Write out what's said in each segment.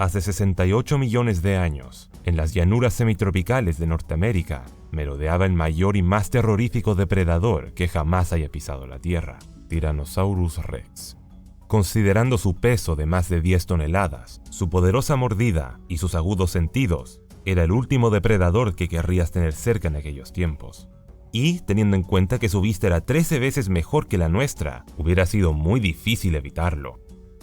Hace 68 millones de años, en las llanuras semitropicales de Norteamérica, merodeaba el mayor y más terrorífico depredador que jamás haya pisado la Tierra, Tyrannosaurus rex. Considerando su peso de más de 10 toneladas, su poderosa mordida y sus agudos sentidos, era el último depredador que querrías tener cerca en aquellos tiempos. Y, teniendo en cuenta que su vista era 13 veces mejor que la nuestra, hubiera sido muy difícil evitarlo.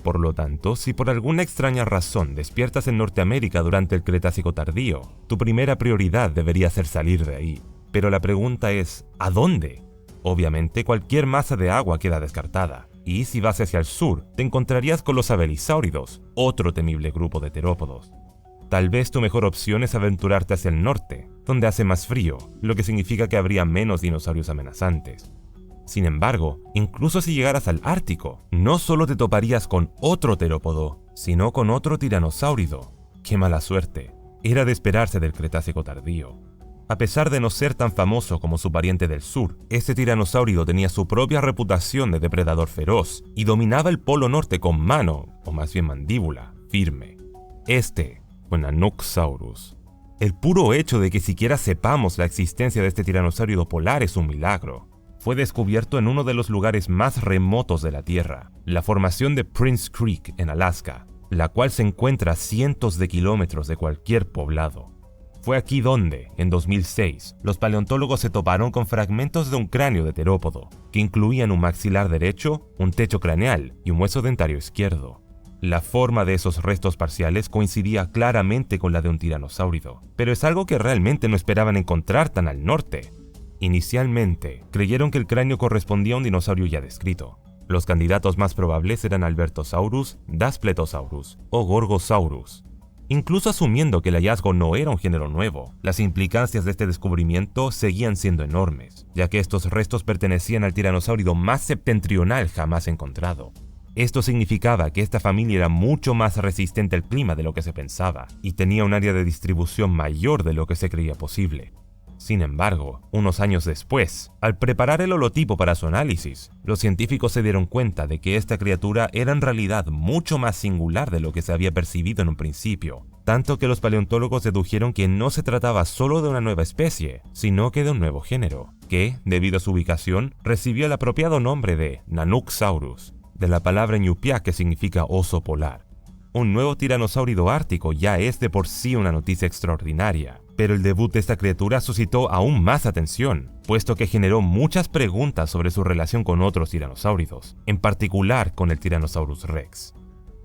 Por lo tanto, si por alguna extraña razón despiertas en Norteamérica durante el Cretácico tardío, tu primera prioridad debería ser salir de ahí. Pero la pregunta es, ¿a dónde? Obviamente cualquier masa de agua queda descartada, y si vas hacia el sur, te encontrarías con los abelisáuridos, otro temible grupo de terópodos. Tal vez tu mejor opción es aventurarte hacia el norte, donde hace más frío, lo que significa que habría menos dinosaurios amenazantes. Sin embargo, incluso si llegaras al Ártico, no solo te toparías con otro terópodo, sino con otro tiranosáurido. ¡Qué mala suerte! Era de esperarse del Cretácico tardío. A pesar de no ser tan famoso como su pariente del sur, este tiranosaurio tenía su propia reputación de depredador feroz y dominaba el polo norte con mano, o más bien mandíbula, firme. Este fue Nanooksaurus. El puro hecho de que siquiera sepamos la existencia de este tiranosaurio polar es un milagro. Fue descubierto en uno de los lugares más remotos de la Tierra, la formación de Prince Creek en Alaska, la cual se encuentra a cientos de kilómetros de cualquier poblado. Fue aquí donde, en 2006, los paleontólogos se toparon con fragmentos de un cráneo de terópodo, que incluían un maxilar derecho, un techo craneal y un hueso dentario izquierdo. La forma de esos restos parciales coincidía claramente con la de un tiranosaurio, pero es algo que realmente no esperaban encontrar tan al norte. Inicialmente, creyeron que el cráneo correspondía a un dinosaurio ya descrito. Los candidatos más probables eran Albertosaurus, Daspletosaurus o Gorgosaurus. Incluso asumiendo que el hallazgo no era un género nuevo, las implicancias de este descubrimiento seguían siendo enormes, ya que estos restos pertenecían al tiranosaurio más septentrional jamás encontrado. Esto significaba que esta familia era mucho más resistente al clima de lo que se pensaba, y tenía un área de distribución mayor de lo que se creía posible. Sin embargo, unos años después, al preparar el holotipo para su análisis, los científicos se dieron cuenta de que esta criatura era en realidad mucho más singular de lo que se había percibido en un principio, tanto que los paleontólogos dedujeron que no se trataba solo de una nueva especie, sino que de un nuevo género, que, debido a su ubicación, recibió el apropiado nombre de Nanooksaurus, de la palabra ñupiaq que significa oso polar. Un nuevo tiranosaurio ártico ya es de por sí una noticia extraordinaria, pero el debut de esta criatura suscitó aún más atención, puesto que generó muchas preguntas sobre su relación con otros tiranosáuridos, en particular con el Tyrannosaurus rex.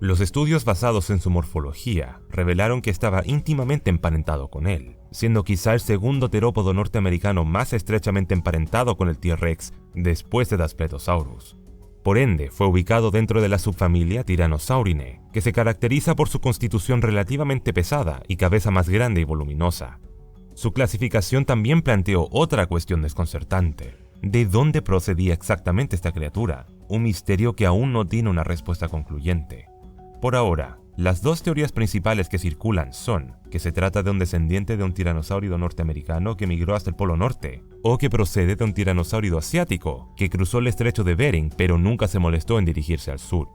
Los estudios basados en su morfología revelaron que estaba íntimamente emparentado con él, siendo quizá el segundo terópodo norteamericano más estrechamente emparentado con el T-Rex después de Daspletosaurus. Por ende, fue ubicado dentro de la subfamilia Tyrannosaurinae, que se caracteriza por su constitución relativamente pesada y cabeza más grande y voluminosa. Su clasificación también planteó otra cuestión desconcertante. ¿De dónde procedía exactamente esta criatura? Un misterio que aún no tiene una respuesta concluyente. Por ahora, las dos teorías principales que circulan son que se trata de un descendiente de un tiranosaurio norteamericano que migró hasta el Polo Norte, o que procede de un tiranosaurio asiático que cruzó el estrecho de Bering pero nunca se molestó en dirigirse al sur.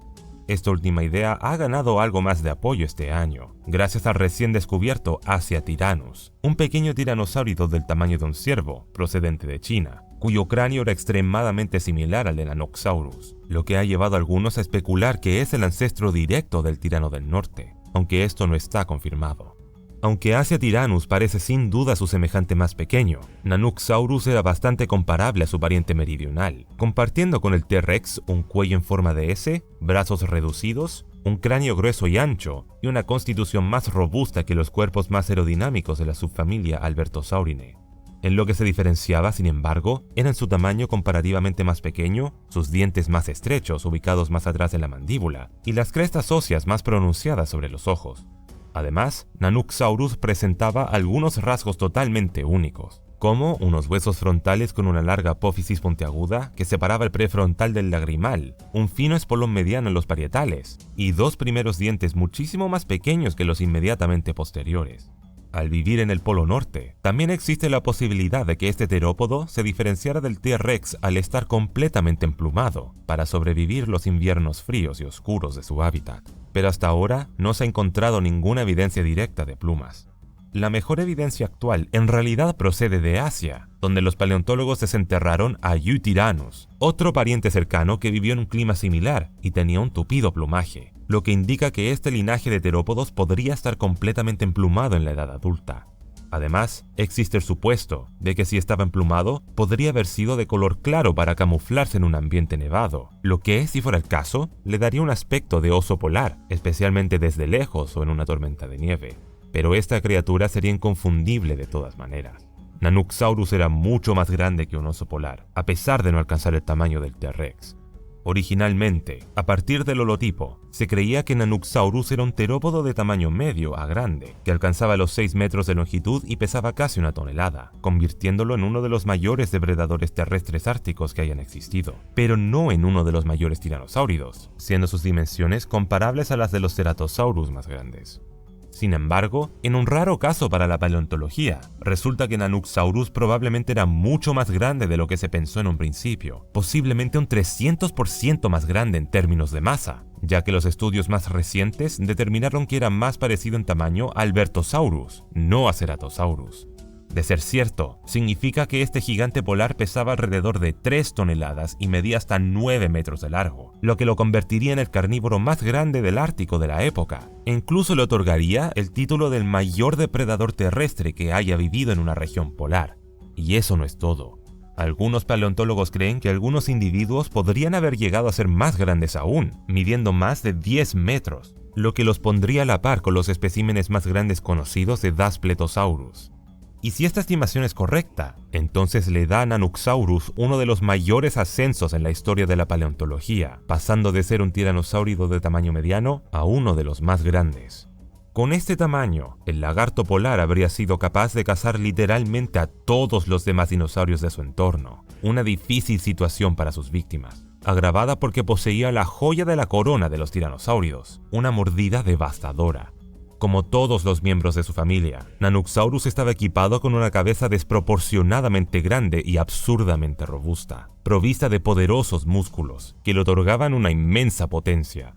Esta última idea ha ganado algo más de apoyo este año, gracias al recién descubierto Asiatyrannus, un pequeño tiranosaurio del tamaño de un ciervo, procedente de China, cuyo cráneo era extremadamente similar al de Nanooksaurus, lo que ha llevado a algunos a especular que es el ancestro directo del tirano del norte, aunque esto no está confirmado. Aunque Asiatyrannus parece sin duda su semejante más pequeño, Nanooksaurus era bastante comparable a su pariente meridional, compartiendo con el T-Rex un cuello en forma de S, brazos reducidos, un cráneo grueso y ancho, y una constitución más robusta que los cuerpos más aerodinámicos de la subfamilia Albertosaurinae. En lo que se diferenciaba, sin embargo, era en su tamaño comparativamente más pequeño, sus dientes más estrechos ubicados más atrás de la mandíbula, y las crestas óseas más pronunciadas sobre los ojos. Además, Nanooksaurus presentaba algunos rasgos totalmente únicos, como unos huesos frontales con una larga apófisis puntiaguda que separaba el prefrontal del lagrimal, un fino espolón mediano en los parietales, y dos primeros dientes muchísimo más pequeños que los inmediatamente posteriores. Al vivir en el Polo Norte, también existe la posibilidad de que este terópodo se diferenciara del T-Rex al estar completamente emplumado, para sobrevivir los inviernos fríos y oscuros de su hábitat. Pero hasta ahora no se ha encontrado ninguna evidencia directa de plumas. La mejor evidencia actual en realidad procede de Asia, donde los paleontólogos desenterraron a Eutyrannus, otro pariente cercano que vivió en un clima similar y tenía un tupido plumaje, lo que indica que este linaje de terópodos podría estar completamente emplumado en la edad adulta. Además, existe el supuesto de que si estaba emplumado, podría haber sido de color claro para camuflarse en un ambiente nevado, lo que, si fuera el caso, le daría un aspecto de oso polar, especialmente desde lejos o en una tormenta de nieve. Pero esta criatura sería inconfundible de todas maneras. Nanooksaurus era mucho más grande que un oso polar, a pesar de no alcanzar el tamaño del T-Rex. Originalmente, a partir del holotipo, se creía que Nanooksaurus era un terópodo de tamaño medio a grande, que alcanzaba los 6 metros de longitud y pesaba casi 1 tonelada, convirtiéndolo en uno de los mayores depredadores terrestres árticos que hayan existido, pero no en uno de los mayores tiranosáuridos, siendo sus dimensiones comparables a las de los Ceratosaurus más grandes. Sin embargo, en un raro caso para la paleontología, resulta que Nanooksaurus probablemente era mucho más grande de lo que se pensó en un principio, posiblemente un 300% más grande en términos de masa, ya que los estudios más recientes determinaron que era más parecido en tamaño a Albertosaurus, no a Ceratosaurus. De ser cierto, significa que este gigante polar pesaba alrededor de 3 toneladas y medía hasta 9 metros de largo, lo que lo convertiría en el carnívoro más grande del Ártico de la época, e incluso le otorgaría el título del mayor depredador terrestre que haya vivido en una región polar. Y eso no es todo. Algunos paleontólogos creen que algunos individuos podrían haber llegado a ser más grandes aún, midiendo más de 10 metros, lo que los pondría a la par con los especímenes más grandes conocidos de Daspletosaurus. Y si esta estimación es correcta, entonces le da a Nanooksaurus uno de los mayores ascensos en la historia de la paleontología, pasando de ser un tiranosaurio de tamaño mediano a uno de los más grandes. Con este tamaño, el lagarto polar habría sido capaz de cazar literalmente a todos los demás dinosaurios de su entorno, una difícil situación para sus víctimas, agravada porque poseía la joya de la corona de los tiranosáuridos, una mordida devastadora. Como todos los miembros de su familia, Nanooksaurus estaba equipado con una cabeza desproporcionadamente grande y absurdamente robusta, provista de poderosos músculos que le otorgaban una inmensa potencia.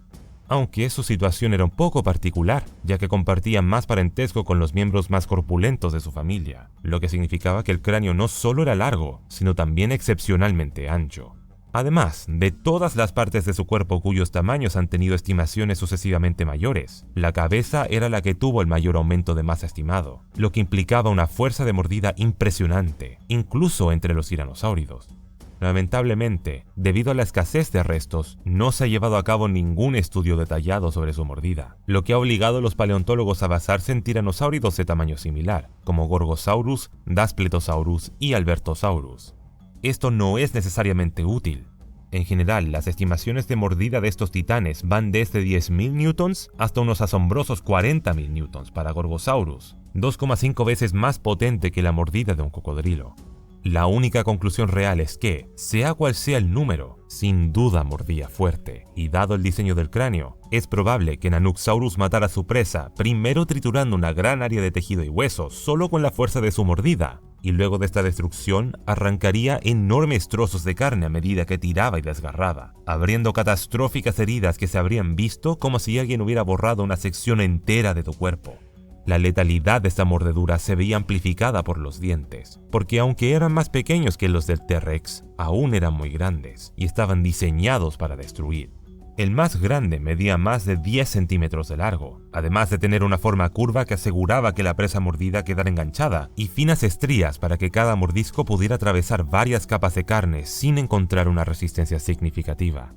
Aunque su situación era un poco particular, ya que compartía más parentesco con los miembros más corpulentos de su familia, lo que significaba que el cráneo no solo era largo, sino también excepcionalmente ancho. Además de todas las partes de su cuerpo cuyos tamaños han tenido estimaciones sucesivamente mayores, la cabeza era la que tuvo el mayor aumento de masa estimado, lo que implicaba una fuerza de mordida impresionante, incluso entre los tiranosáuridos. Lamentablemente, debido a la escasez de restos, no se ha llevado a cabo ningún estudio detallado sobre su mordida, lo que ha obligado a los paleontólogos a basarse en tiranosáuridos de tamaño similar, como Gorgosaurus, Daspletosaurus y Albertosaurus. Esto no es necesariamente útil. En general, las estimaciones de mordida de estos titanes van desde 10.000 newtons hasta unos asombrosos 40.000 newtons para Gorgosaurus, 2,5 veces más potente que la mordida de un cocodrilo. La única conclusión real es que, sea cual sea el número, sin duda mordía fuerte, y dado el diseño del cráneo, es probable que Nanooksaurus matara a su presa primero triturando una gran área de tejido y hueso solo con la fuerza de su mordida, y luego de esta destrucción arrancaría enormes trozos de carne a medida que tiraba y desgarraba, abriendo catastróficas heridas que se habrían visto como si alguien hubiera borrado una sección entera de tu cuerpo. La letalidad de esta mordedura se veía amplificada por los dientes, porque aunque eran más pequeños que los del T-Rex, aún eran muy grandes y estaban diseñados para destruir. El más grande medía más de 10 centímetros de largo, además de tener una forma curva que aseguraba que la presa mordida quedara enganchada, y finas estrías para que cada mordisco pudiera atravesar varias capas de carne sin encontrar una resistencia significativa.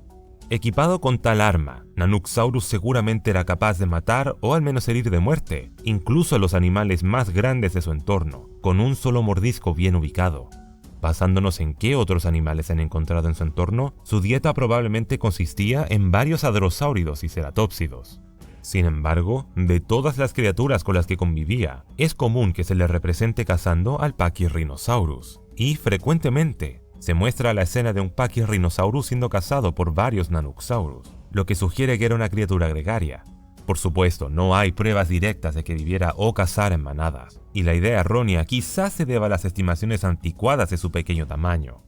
Equipado con tal arma, Nanooksaurus seguramente era capaz de matar o al menos herir de muerte, incluso a los animales más grandes de su entorno, con un solo mordisco bien ubicado. Basándonos en qué otros animales se han encontrado en su entorno, su dieta probablemente consistía en varios hadrosáuridos y ceratópsidos. Sin embargo, de todas las criaturas con las que convivía, es común que se le represente cazando al Pachyrhinosaurus, y frecuentemente se muestra la escena de un Pachyrhinosaurus siendo cazado por varios Nanooksaurus, lo que sugiere que era una criatura gregaria. Por supuesto, no hay pruebas directas de que viviera o cazara en manadas, y la idea errónea quizás se deba a las estimaciones anticuadas de su pequeño tamaño.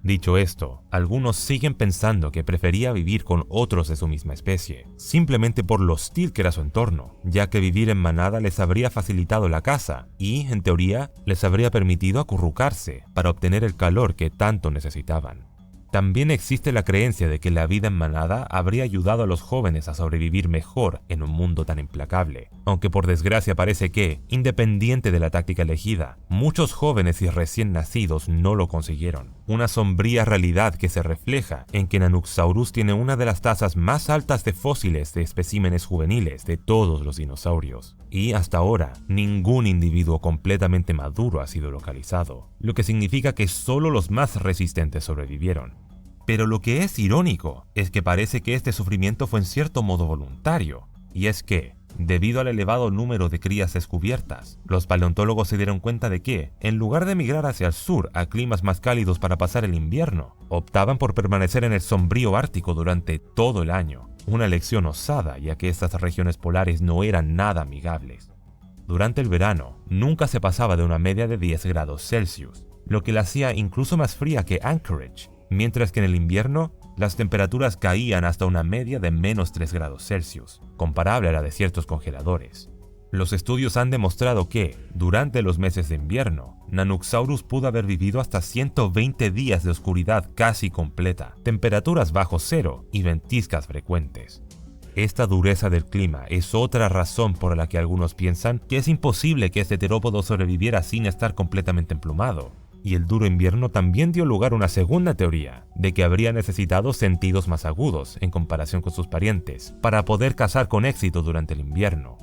Dicho esto, algunos siguen pensando que prefería vivir con otros de su misma especie, simplemente por lo hostil que era su entorno, ya que vivir en manada les habría facilitado la caza y, en teoría, les habría permitido acurrucarse para obtener el calor que tanto necesitaban. También existe la creencia de que la vida en manada habría ayudado a los jóvenes a sobrevivir mejor en un mundo tan implacable, aunque por desgracia parece que, independiente de la táctica elegida, muchos jóvenes y recién nacidos no lo consiguieron. Una sombría realidad que se refleja en que Nanooksaurus tiene una de las tasas más altas de fósiles de especímenes juveniles de todos los dinosaurios, y hasta ahora ningún individuo completamente maduro ha sido localizado, lo que significa que solo los más resistentes sobrevivieron. Pero lo que es irónico es que parece que este sufrimiento fue en cierto modo voluntario, y es que, debido al elevado número de crías descubiertas, los paleontólogos se dieron cuenta de que, en lugar de migrar hacia el sur a climas más cálidos para pasar el invierno, optaban por permanecer en el sombrío ártico durante todo el año, una elección osada ya que estas regiones polares no eran nada amigables. Durante el verano, nunca se pasaba de una media de 10 grados Celsius, lo que la hacía incluso más fría que Anchorage, mientras que en el invierno las temperaturas caían hasta una media de menos 3 grados Celsius, comparable a la de ciertos congeladores. Los estudios han demostrado que, durante los meses de invierno, Nanooksaurus pudo haber vivido hasta 120 días de oscuridad casi completa, temperaturas bajo cero y ventiscas frecuentes. Esta dureza del clima es otra razón por la que algunos piensan que es imposible que este terópodo sobreviviera sin estar completamente emplumado. Y el duro invierno también dio lugar a una segunda teoría, de que habría necesitado sentidos más agudos en comparación con sus parientes, para poder cazar con éxito durante el invierno.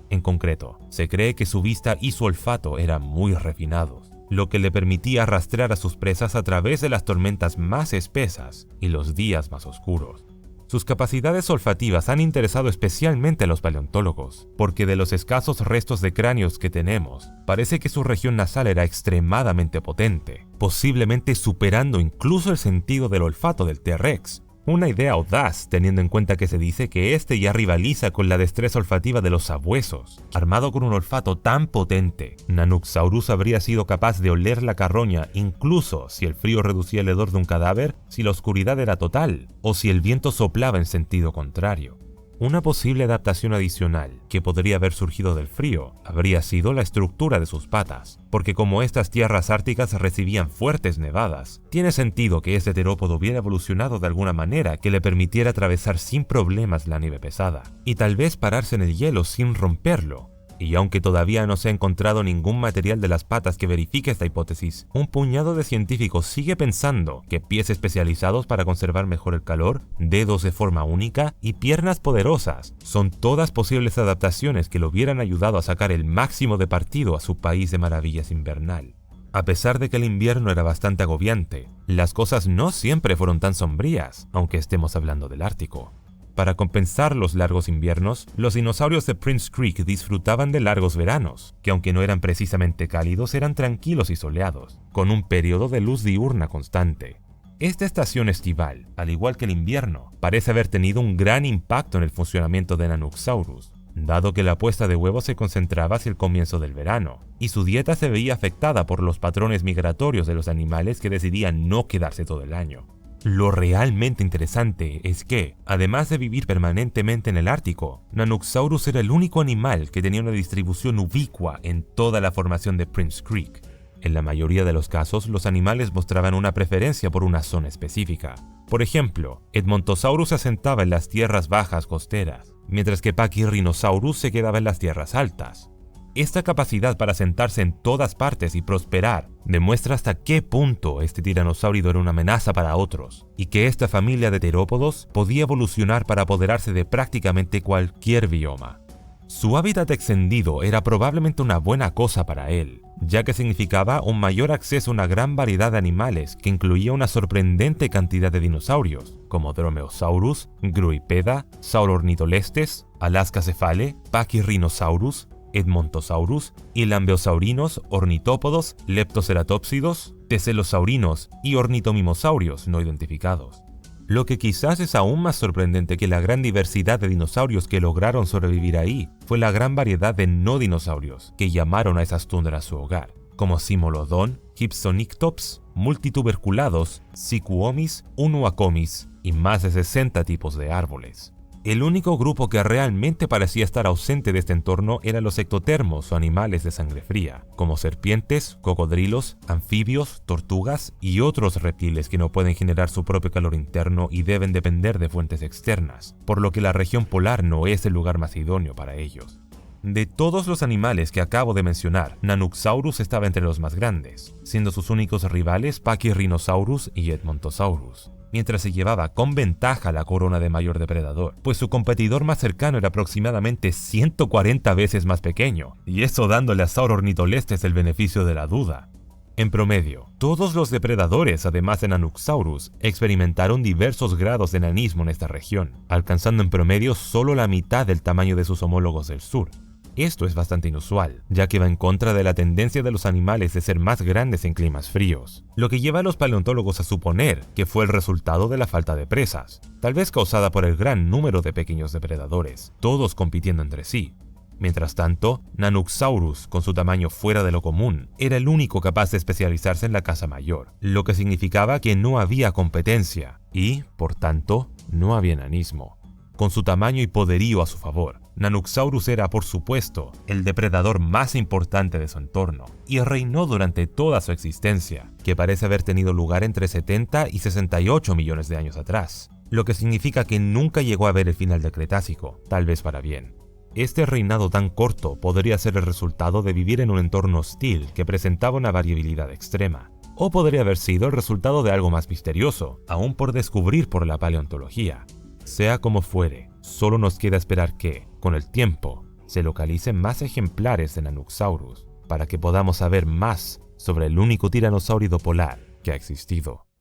En concreto, se cree que su vista y su olfato eran muy refinados, lo que le permitía rastrear a sus presas a través de las tormentas más espesas y los días más oscuros. Sus capacidades olfativas han interesado especialmente a los paleontólogos, porque de los escasos restos de cráneos que tenemos, parece que su región nasal era extremadamente potente, posiblemente superando incluso el sentido del olfato del T-Rex. Una idea audaz, teniendo en cuenta que se dice que este ya rivaliza con la destreza olfativa de los sabuesos. Armado con un olfato tan potente, Nanooksaurus habría sido capaz de oler la carroña incluso si el frío reducía el hedor de un cadáver, si la oscuridad era total, o si el viento soplaba en sentido contrario. Una posible adaptación adicional que podría haber surgido del frío habría sido la estructura de sus patas, porque como estas tierras árticas recibían fuertes nevadas, tiene sentido que este terópodo hubiera evolucionado de alguna manera que le permitiera atravesar sin problemas la nieve pesada, y tal vez pararse en el hielo sin romperlo. Y aunque todavía no se ha encontrado ningún material de las patas que verifique esta hipótesis, un puñado de científicos sigue pensando que pies especializados para conservar mejor el calor, dedos de forma única y piernas poderosas son todas posibles adaptaciones que le hubieran ayudado a sacar el máximo de partido a su país de maravillas invernal. A pesar de que el invierno era bastante agobiante, las cosas no siempre fueron tan sombrías, aunque estemos hablando del Ártico. Para compensar los largos inviernos, los dinosaurios de Prince Creek disfrutaban de largos veranos, que aunque no eran precisamente cálidos, eran tranquilos y soleados, con un periodo de luz diurna constante. Esta estación estival, al igual que el invierno, parece haber tenido un gran impacto en el funcionamiento de Nanooksaurus, dado que la puesta de huevos se concentraba hacia el comienzo del verano, y su dieta se veía afectada por los patrones migratorios de los animales que decidían no quedarse todo el año. Lo realmente interesante es que, además de vivir permanentemente en el Ártico, Nanooksaurus era el único animal que tenía una distribución ubicua en toda la formación de Prince Creek. En la mayoría de los casos, los animales mostraban una preferencia por una zona específica. Por ejemplo, Edmontosaurus se asentaba en las tierras bajas costeras, mientras que Pachyrhinosaurus se quedaba en las tierras altas. Esta capacidad para sentarse en todas partes y prosperar demuestra hasta qué punto este tiranosaurio era una amenaza para otros, y que esta familia de terópodos podía evolucionar para apoderarse de prácticamente cualquier bioma. Su hábitat extendido era probablemente una buena cosa para él, ya que significaba un mayor acceso a una gran variedad de animales que incluía una sorprendente cantidad de dinosaurios, como Dromaeosaurus, Gruipeda, Saurornitholestes, Alaskacephale, Pachyrhinosaurus, Edmontosaurus, Ilambeosaurinos, ornitópodos, leptoceratopsidos, teselosaurinos y ornitomimosaurios no identificados. Lo que quizás es aún más sorprendente que la gran diversidad de dinosaurios que lograron sobrevivir ahí fue la gran variedad de no dinosaurios que llamaron a esas tundras su hogar, como Simolodon, Hypsonyctops, multituberculados, Sicuomis, Unuacomis y más de 60 tipos de árboles. El único grupo que realmente parecía estar ausente de este entorno eran los ectotermos o animales de sangre fría, como serpientes, cocodrilos, anfibios, tortugas y otros reptiles que no pueden generar su propio calor interno y deben depender de fuentes externas, por lo que la región polar no es el lugar más idóneo para ellos. De todos los animales que acabo de mencionar, Nanuqsaurus estaba entre los más grandes, siendo sus únicos rivales Pachyrhinosaurus y Edmontosaurus, mientras se llevaba con ventaja la corona de mayor depredador, pues su competidor más cercano era aproximadamente 140 veces más pequeño, y eso dándole a Saurornitholestes el beneficio de la duda. En promedio, todos los depredadores, además de Nanuqsaurus, experimentaron diversos grados de enanismo en esta región, alcanzando en promedio solo la mitad del tamaño de sus homólogos del sur. Esto es bastante inusual, ya que va en contra de la tendencia de los animales de ser más grandes en climas fríos, lo que lleva a los paleontólogos a suponer que fue el resultado de la falta de presas, tal vez causada por el gran número de pequeños depredadores, todos compitiendo entre sí. Mientras tanto, Nanuqsaurus, con su tamaño fuera de lo común, era el único capaz de especializarse en la caza mayor, lo que significaba que no había competencia y, por tanto, no había enanismo. Con su tamaño y poderío a su favor, Nanuqsaurus era, por supuesto, el depredador más importante de su entorno, y reinó durante toda su existencia, que parece haber tenido lugar entre 70 y 68 millones de años atrás, lo que significa que nunca llegó a ver el final del Cretácico, tal vez para bien. Este reinado tan corto podría ser el resultado de vivir en un entorno hostil que presentaba una variabilidad extrema, o podría haber sido el resultado de algo más misterioso, aún por descubrir por la paleontología. Sea como fuere, solo nos queda esperar que, con el tiempo, se localicen más ejemplares de Nanuqsaurus para que podamos saber más sobre el único tiranosaurio polar que ha existido.